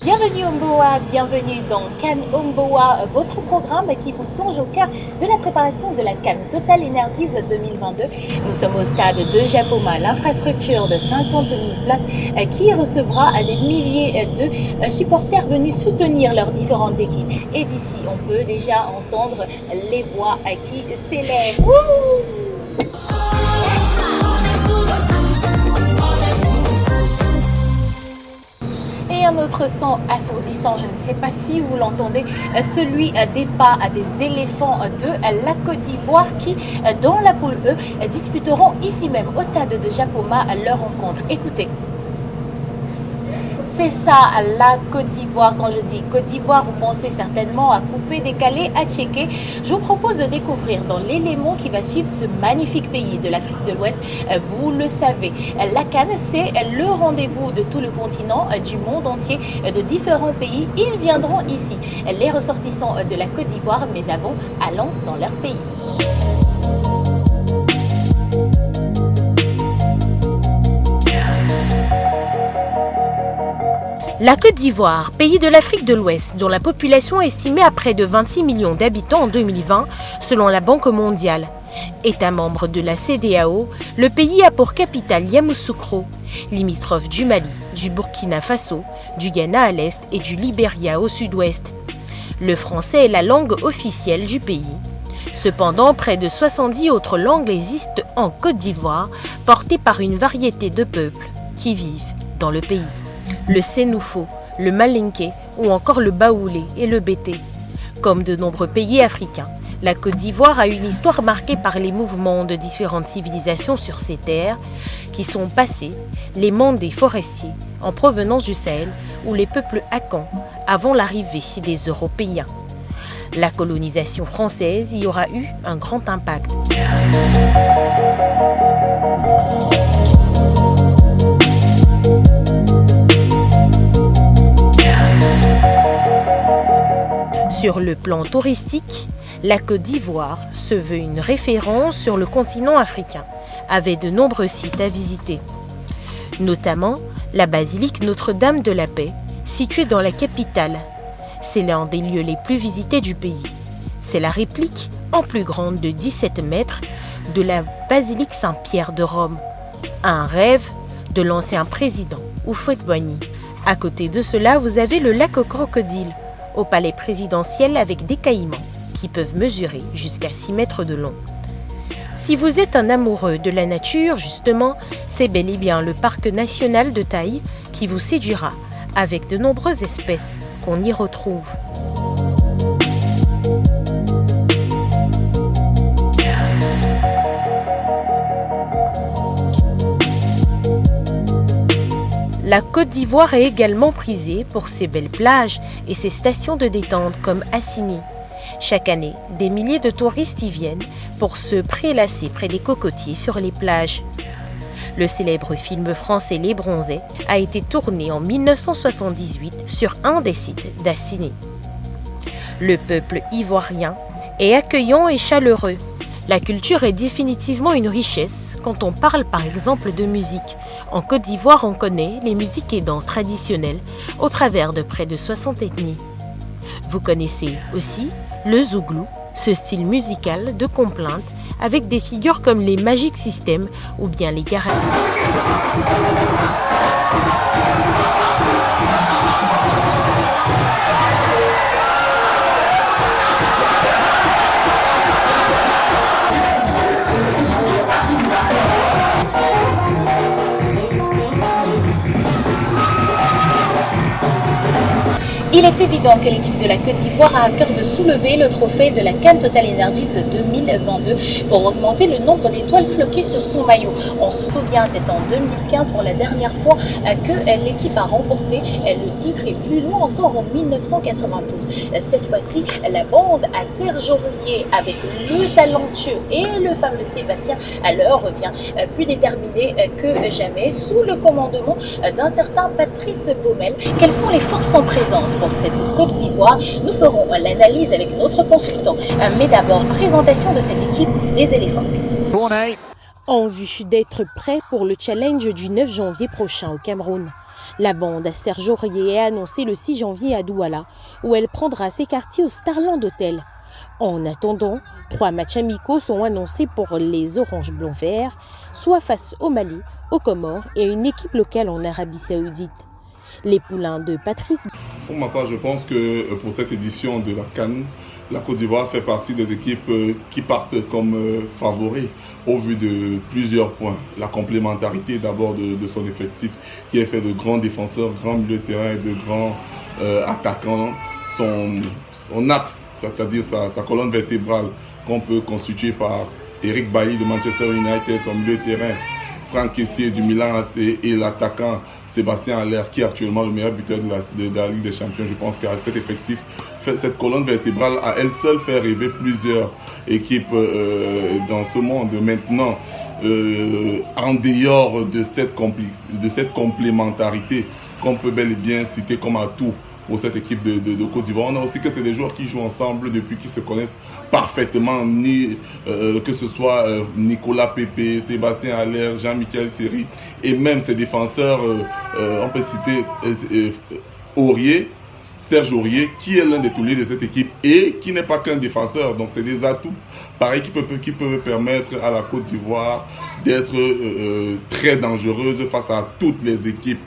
Bienvenue Omboa, bienvenue dans Cannes Omboa, votre programme qui vous plonge au cœur de la préparation de la Cannes Total Energies 2022. Nous sommes au stade de Japoma, l'infrastructure de 50 000 places qui recevra des milliers de supporters venus soutenir leurs différentes équipes. Et d'ici, on peut déjà entendre les voix qui s'élèvent. Un autre son assourdissant, je ne sais pas si vous l'entendez, celui des pas des éléphants de la Côte d'Ivoire qui, dans la poule E, disputeront ici même au stade de Japoma leur rencontre. Écoutez. C'est ça, la Côte d'Ivoire. Quand je dis Côte d'Ivoire, vous pensez certainement à couper, décaler, à checker. Je vous propose de découvrir dans l'élément qui va suivre ce magnifique pays de l'Afrique de l'Ouest. Vous le savez, la Cannes, c'est le rendez-vous de tout le continent, du monde entier, de différents pays. Ils viendront ici, les ressortissants de la Côte d'Ivoire, mais avant, allons dans leur pays. La Côte d'Ivoire, pays de l'Afrique de l'Ouest, dont la population est estimée à près de 26 millions d'habitants en 2020, selon la Banque mondiale. État membre de la CEDEAO, le pays a pour capitale Yamoussoukro, limitrophe du Mali, du Burkina Faso, du Ghana à l'est et du Libéria au sud-ouest. Le français est la langue officielle du pays. Cependant, près de 70 autres langues existent en Côte d'Ivoire, portées par une variété de peuples qui vivent dans le pays. Le Sénoufo, le Malinké ou encore le Baoulé et le Bété. Comme de nombreux pays africains, la Côte d'Ivoire a une histoire marquée par les mouvements de différentes civilisations sur ses terres qui sont passés, les mandés forestiers en provenance du Sahel ou les peuples Akans avant l'arrivée des Européens. La colonisation française y aura eu un grand impact. Sur le plan touristique, la Côte d'Ivoire se veut une référence sur le continent africain, avec de nombreux sites à visiter. Notamment la basilique Notre-Dame de la Paix, située dans la capitale. C'est l'un des lieux les plus visités du pays. C'est la réplique en plus grande de 17 mètres de la basilique Saint-Pierre de Rome. Un rêve de l'ancien président Houphouët-Boigny. À côté de cela, vous avez le lac aux crocodiles, au palais présidentiel avec des caïmans qui peuvent mesurer jusqu'à 6 mètres de long. Si vous êtes un amoureux de la nature, justement, c'est bel et bien le parc national de Taï qui vous séduira avec de nombreuses espèces qu'on y retrouve. La Côte d'Ivoire est également prisée pour ses belles plages et ses stations de détente comme Assini. Chaque année, des milliers de touristes y viennent pour se prélasser près des cocotiers sur les plages. Le célèbre film français Les Bronzés a été tourné en 1978 sur un des sites d'Assini. Le peuple ivoirien est accueillant et chaleureux. La culture est définitivement une richesse quand on parle par exemple de musique. En Côte d'Ivoire, on connaît les musiques et danses traditionnelles au travers de près de 60 ethnies. Vous connaissez aussi le zouglou, ce style musical de complainte avec des figures comme les Magic System ou bien les Garabis. Il est évident que l'équipe de la Côte d'Ivoire a à cœur de soulever le trophée de la Cannes Total Energies 2022 pour augmenter le nombre d'étoiles floquées sur son maillot. On se souvient, c'est en 2015 pour la dernière fois que l'équipe a remporté le titre et plus loin encore en 1992. Cette fois-ci, la bande à Serge Aurier avec le talentueux et le fameux Sébastien leur revient plus déterminé que jamais sous le commandement d'un certain Patrice Baumel. Quelles sont les forces en présence pour cette Côte d'Ivoire? Nous ferons l'analyse avec notre consultant. Mais d'abord, présentation de cette équipe des éléphants. En vue d'être prêt pour le challenge du 9 janvier prochain au Cameroun. La bande Serge Aurier est annoncée le 6 janvier à Douala, où elle prendra ses quartiers au Starland Hotel. En attendant, 3 matchs amicaux sont annoncés pour les Oranges Blanc-Vert, soit face au Mali, aux Comores et à une équipe locale en Arabie Saoudite. Les poulains de Patrice. Pour ma part, je pense que pour cette édition de la CAN, la Côte d'Ivoire fait partie des équipes qui partent comme favoris au vu de plusieurs points. La complémentarité d'abord de son effectif qui est fait de grands défenseurs, grands milieux de terrain et de grands attaquants. Son axe, c'est-à-dire sa colonne vertébrale qu'on peut constituer par Eric Bailly de Manchester United, son milieu de terrain, Franck Kessié du Milan AC et l'attaquant Sébastien Haller qui est actuellement le meilleur buteur de la Ligue des Champions. Je pense qu'à cet effectif, cette colonne vertébrale à elle seule fait rêver plusieurs équipes dans ce monde. Maintenant, en dehors de cette complémentarité qu'on peut bel et bien citer comme atout pour cette équipe de Côte d'Ivoire. On a aussi que c'est des joueurs qui jouent ensemble depuis qu'ils se connaissent parfaitement, que ce soit Nicolas Pepe, Sébastien Haller, Jean-Michel Seri, et même ces défenseurs, on peut citer Aurier, Serge Aurier, qui est l'un des tauliers de cette équipe et qui n'est pas qu'un défenseur. Donc c'est des atouts pareils qui peuvent permettre à la Côte d'Ivoire d'être très dangereuse face à toutes les équipes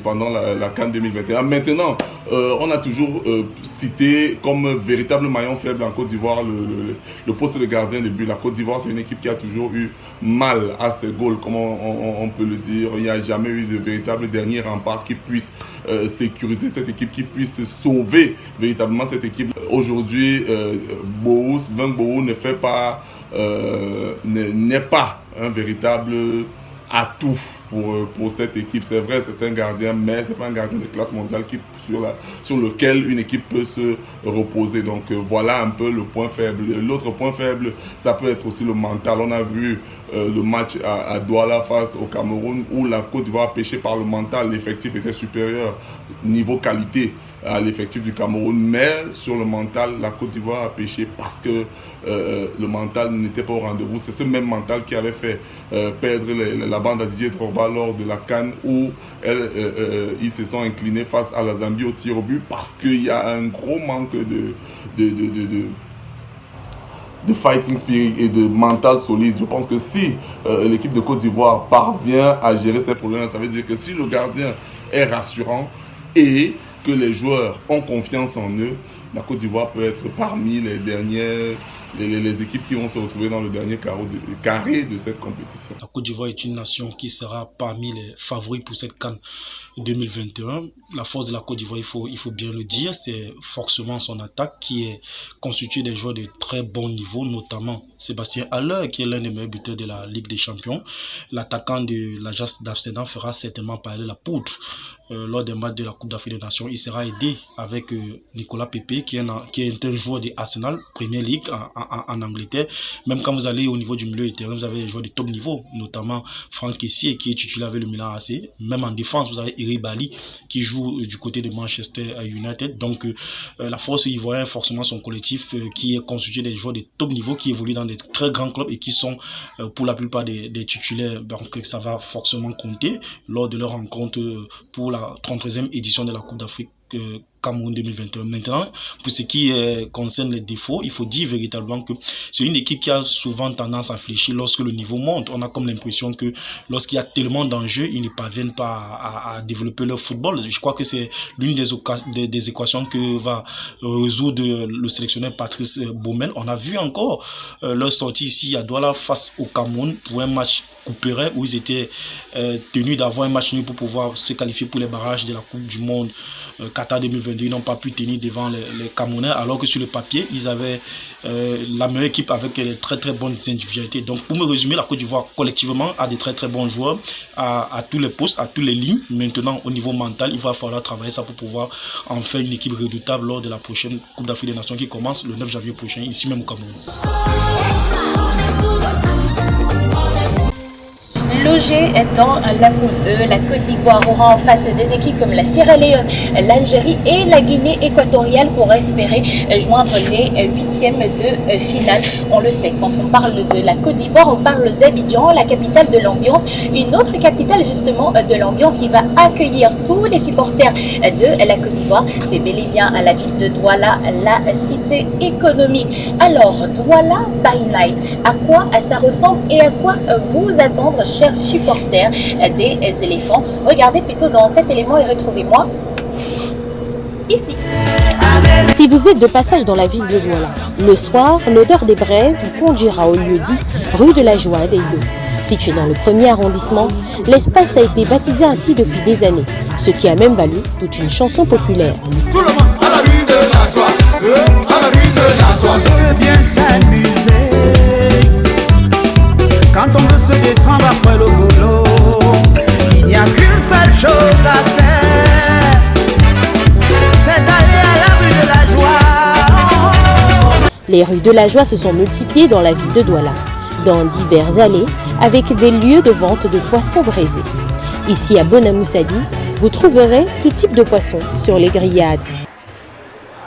pendant la CAN 2021. Maintenant, on a toujours cité comme véritable maillon faible en Côte d'Ivoire le poste de gardien de but. La Côte d'Ivoire, c'est une équipe qui a toujours eu mal à ses goals, comme on peut le dire. Il n'y a jamais eu de véritable dernier rempart qui puisse sécuriser cette équipe, qui puisse sauver véritablement cette équipe. Aujourd'hui, Sylvain Gbowou n'est pas un véritable atout pour cette équipe. C'est vrai, c'est un gardien, mais c'est pas un gardien de classe mondiale sur lequel une équipe peut se reposer. Donc voilà un peu le point faible. L'autre point faible, ça peut être aussi le mental. On a vu le match à Douala face au Cameroun où la Côte d'Ivoire pêchait par le mental. L'effectif était supérieur niveau qualité à l'effectif du Cameroun, mais sur le mental, la Côte d'Ivoire a pêché parce que le mental n'était pas au rendez-vous. C'est ce même mental qui avait fait perdre la bande à Didier Drogba lors de la CAN où ils se sont inclinés face à la Zambie au tir au but parce qu'il y a un gros manque de fighting spirit et de mental solide. Je pense que si l'équipe de Côte d'Ivoire parvient à gérer ces problèmes, ça veut dire que si le gardien est rassurant et que les joueurs ont confiance en eux, la Côte d'Ivoire peut être parmi les équipes qui vont se retrouver dans le dernier carré de cette compétition. La Côte d'Ivoire est une nation qui sera parmi les favoris pour cette CAN 2021. La force de la Côte d'Ivoire, il faut bien le dire, c'est forcément son attaque qui est constituée des joueurs de très bon niveau, notamment Sébastien Haller, qui est l'un des meilleurs buteurs de la Ligue des Champions. L'attaquant de l'Ajax d'Amsterdam fera certainement parler la poudre lors des matchs de la Coupe d'Afrique des Nations. Il sera aidé avec Nicolas Pepe, qui est un joueur de Arsenal, Premier League en Angleterre. Même quand vous allez au niveau du milieu de terrain, vous avez des joueurs de top niveau, notamment Franck Kessié, qui est titulaire avec le Milan AC. Même en défense, vous avez Eric Bailly, qui joue du côté de Manchester United. Donc la force ivoirienne, forcément son collectif qui est constitué des joueurs de top niveau, qui évoluent dans des très grands clubs et qui sont pour la plupart des titulaires. Donc ça va forcément compter lors de leur rencontre pour la 33e édition de la Coupe d'Afrique Cameroun 2021. Maintenant, pour ce qui concerne les défauts, il faut dire véritablement que c'est une équipe qui a souvent tendance à fléchir lorsque le niveau monte. On a comme l'impression que lorsqu'il y a tellement d'enjeux, ils ne parviennent pas à développer leur football. Je crois que c'est l'une des équations que va résoudre le sélectionneur Patrice Baumel. On a vu encore leur sortie ici à Douala face au Cameroun pour un match couperet où ils étaient tenus d'avoir un match nul pour pouvoir se qualifier pour les barrages de la Coupe du Monde Qatar 2022. Ils n'ont pas pu tenir devant les Camerounais, alors que sur le papier, ils avaient la meilleure équipe avec les très très bonnes individualités. Donc pour me résumer, la Côte d'Ivoire collectivement a des très très bons joueurs à tous les postes, à toutes les lignes. Maintenant, au niveau mental, il va falloir travailler ça pour pouvoir en faire une équipe redoutable lors de la prochaine Coupe d'Afrique des Nations qui commence le 9 janvier prochain, ici même au Cameroun. Logée dans la poule E, la Côte d'Ivoire aura en face des équipes comme la Sierra Leone, l'Algérie et la Guinée équatoriale pour espérer joindre les huitièmes de finale. On le sait, quand on parle de la Côte d'Ivoire, on parle d'Abidjan, la capitale de l'ambiance, une autre capitale justement de l'ambiance qui va accueillir tous les supporters de la Côte d'Ivoire. C'est bel et bien à la ville de Douala, la cité économique. Alors, Douala by Night, à quoi ça ressemble et à quoi vous attendre, chers supporters des éléphants? Regardez plutôt dans cet élément et retrouvez-moi ici. Si vous êtes de passage dans la ville de Douala, le soir, l'odeur des braises vous conduira au lieu dit rue de la Joie d'Aïdo. Situé dans le 1er arrondissement, l'espace a été baptisé ainsi depuis des années, ce qui a même valu toute une chanson populaire. Tout le monde à la rue de la joie, à la rue de la joie, on veut bien s'amuser. Quand on veut se détendre après le boulot, il n'y a qu'une seule chose à faire, c'est d'aller à la rue de la joie. Les rues de la joie se sont multipliées dans la ville de Douala, dans divers allées, avec des lieux de vente de poissons braisés. Ici à Bonamoussadi, vous trouverez tout type de poissons sur les grillades.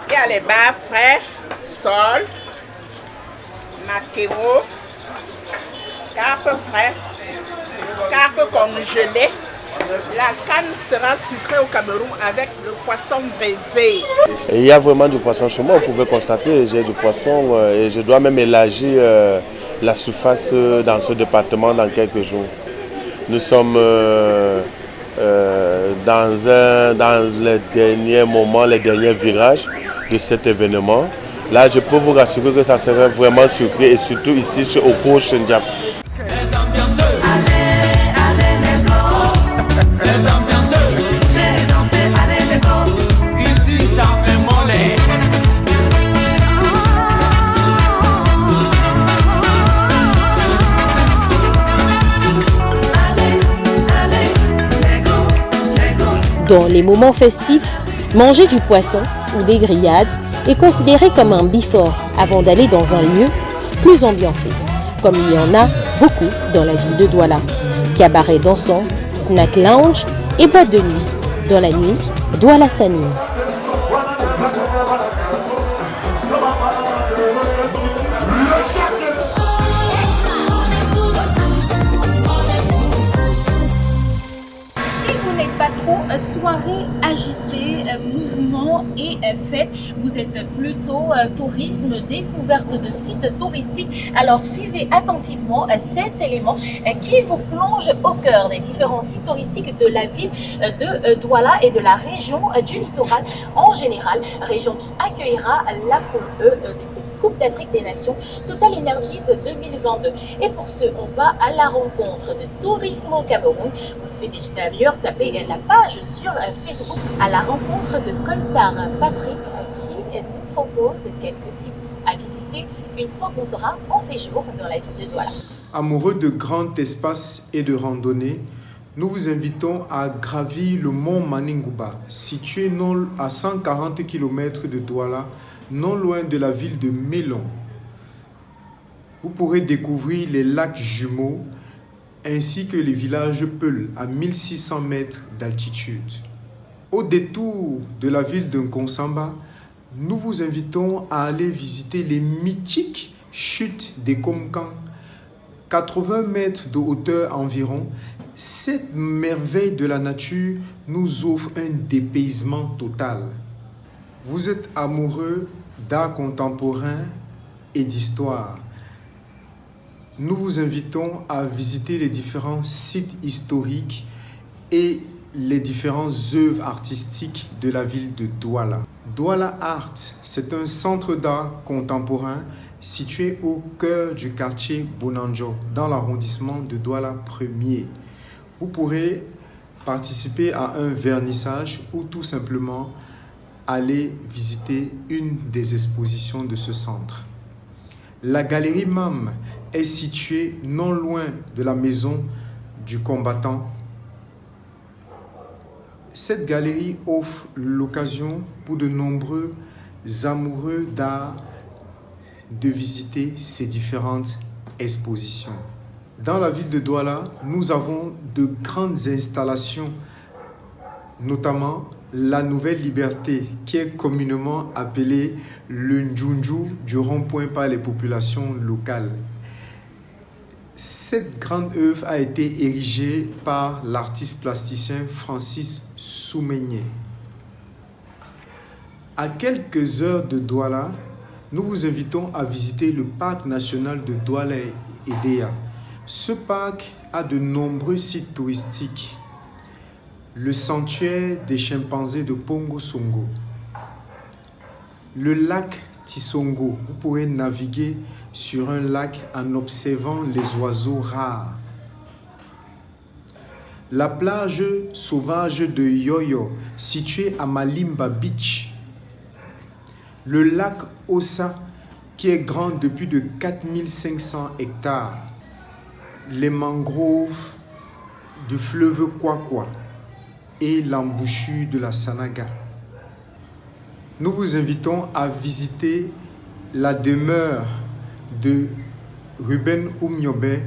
Il y a les bars frais, sol, maquereau, carpe frais, carpe congelée. La canne sera sucrée au Cameroun avec le poisson braisé. Il y a vraiment du poisson chez moi, vous pouvez constater, j'ai du poisson et je dois même élargir la surface dans ce département dans quelques jours. Nous sommes dans les derniers moments, les derniers virages de cet événement. Là, je peux vous rassurer que ça serait vraiment sucré et surtout ici au cours Chendiaps. Dans les moments festifs, manger du poisson ou des grillades est considéré comme un before avant d'aller dans un lieu plus ambiancé, comme il y en a beaucoup dans la ville de Douala. Cabaret dansant, snack lounge et boîte de nuit. Dans la nuit, Douala s'anime. Soirée agitée, mouvement et fête. Vous êtes plutôt tourisme, découverte de sites touristiques. Alors suivez attentivement cet élément qui vous plonge au cœur des différents sites touristiques de la ville de Douala et de la région du littoral en général. Région qui accueillera la poule E de cette Coupe d'Afrique des Nations Total Energies 2022. Et pour ce, on va à la rencontre de Tourisme au Cameroun. Vous pouvez d'ailleurs taper la page sur Facebook à la rencontre de Coltar Patrick qui nous propose quelques sites à visiter une fois qu'on sera en séjour dans la ville de Douala. Amoureux de grands espaces et de randonnée, nous vous invitons à gravir le mont Maningouba, situé à 140 km de Douala, non loin de la ville de Mélon. Vous pourrez découvrir les lacs jumeaux ainsi que les villages Peul à 1600 mètres d'altitude. Au détour de la ville de Nkonsamba, nous vous invitons à aller visiter les mythiques chutes des Komkan. 80 mètres de hauteur environ, cette merveille de la nature nous offre un dépaysement total. Vous êtes amoureux d'art contemporain et d'histoire. Nous vous invitons à visiter les différents sites historiques et les différentes œuvres artistiques de la ville de Douala. Douala Art, c'est un centre d'art contemporain situé au cœur du quartier Bonanjo, dans l'arrondissement de Douala 1er. Vous pourrez participer à un vernissage ou tout simplement aller visiter une des expositions de ce centre. La galerie MAM est située non loin de la maison du combattant. Cette galerie offre l'occasion pour de nombreux amoureux d'art de visiter ces différentes expositions. Dans la ville de Douala, nous avons de grandes installations, notamment la Nouvelle Liberté, qui est communément appelée le Ndjoundjou du rond-point par les populations locales. Cette grande œuvre a été érigée par l'artiste plasticien Francis Soumeigné. À quelques heures de Douala, nous vous invitons à visiter le parc national de Douala et Déa. Ce parc a de nombreux sites touristiques. Le sanctuaire des chimpanzés de Pongo Songo, le lac Tisongo, vous pourrez naviguer sur un lac en observant les oiseaux rares. La plage sauvage de Yoyo, située à Malimba Beach. Le lac Ossa, qui est grand de plus de 4500 hectares. Les mangroves du fleuve Kwakwa et l'embouchure de la Sanaga. Nous vous invitons à visiter la demeure de Ruben Oumniobé,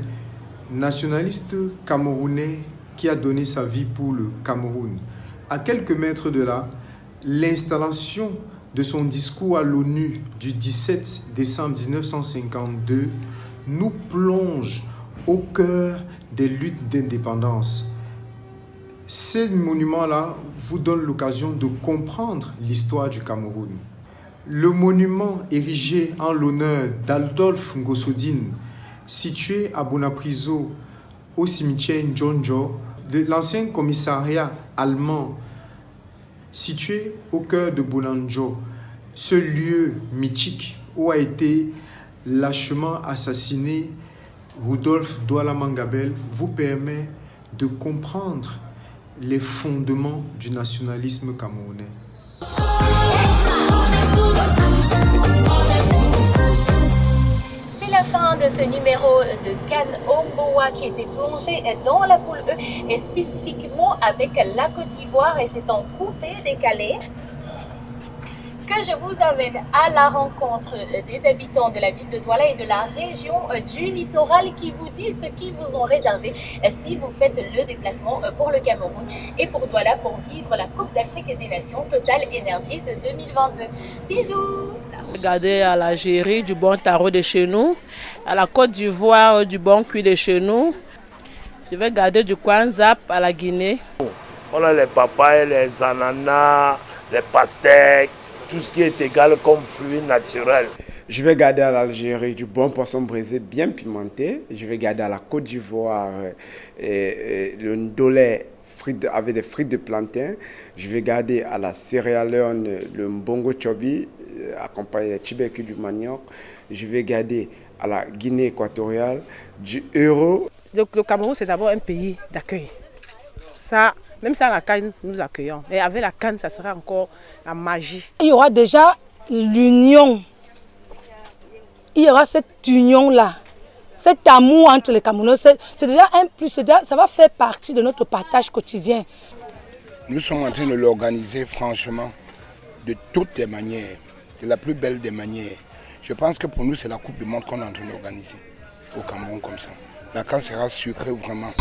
nationaliste camerounais qui a donné sa vie pour le Cameroun. À quelques mètres de là, l'installation de son discours à l'ONU du 17 décembre 1952 nous plonge au cœur des luttes d'indépendance. Ces monuments-là vous donnent l'occasion de comprendre l'histoire du Cameroun. Le monument érigé en l'honneur d'Adolphe Ngosodine, situé à Bonapriso, au cimetière Ndjonjo, de l'ancien commissariat allemand, situé au cœur de Bonanjo, ce lieu mythique où a été lâchement assassiné Rudolf Douala Mangabel, vous permet de comprendre les fondements du nationalisme camerounais. C'est la fin de ce numéro de Cannes Omboa qui était plongé dans la poule E et spécifiquement avec la Côte d'Ivoire et c'est en coupé décalé que je vous amène à la rencontre des habitants de la ville de Douala et de la région du littoral qui vous disent ce qu'ils vous ont réservé si vous faites le déplacement pour le Cameroun et pour Douala pour vivre la Coupe d'Afrique des Nations Total Energies 2022. Bisous! Regardez à l'Algérie du bon tarot de chez nous, à la Côte d'Ivoire du bon cuit de chez nous. Je vais garder du Kwanzap à la Guinée. On a les papayes, les ananas, les pastèques, tout ce qui est égal comme fruits naturels. Je vais garder à l'Algérie du bon poisson braisé bien pimenté. Je vais garder à la Côte d'Ivoire le ndolé avec des frites de plantain. Je vais garder à la Sierra Leone le mbongo chobi accompagné des tibécus du manioc. Je vais garder à la Guinée équatoriale du euro. Le Cameroun, c'est d'abord un pays d'accueil. Ça, même ça, la Cannes, nous accueillons. Et avec la Cannes, ça sera encore la magie. Il y aura déjà l'union. Il y aura cette union-là. Cet amour entre les Camerounais, c'est déjà un plus. Ça va faire partie de notre partage quotidien. Nous sommes en train de l'organiser franchement, de toutes les manières, de la plus belle des manières. Je pense que pour nous, c'est la Coupe du Monde qu'on est en train d'organiser au Cameroun comme ça. La Cannes sera sucrée vraiment.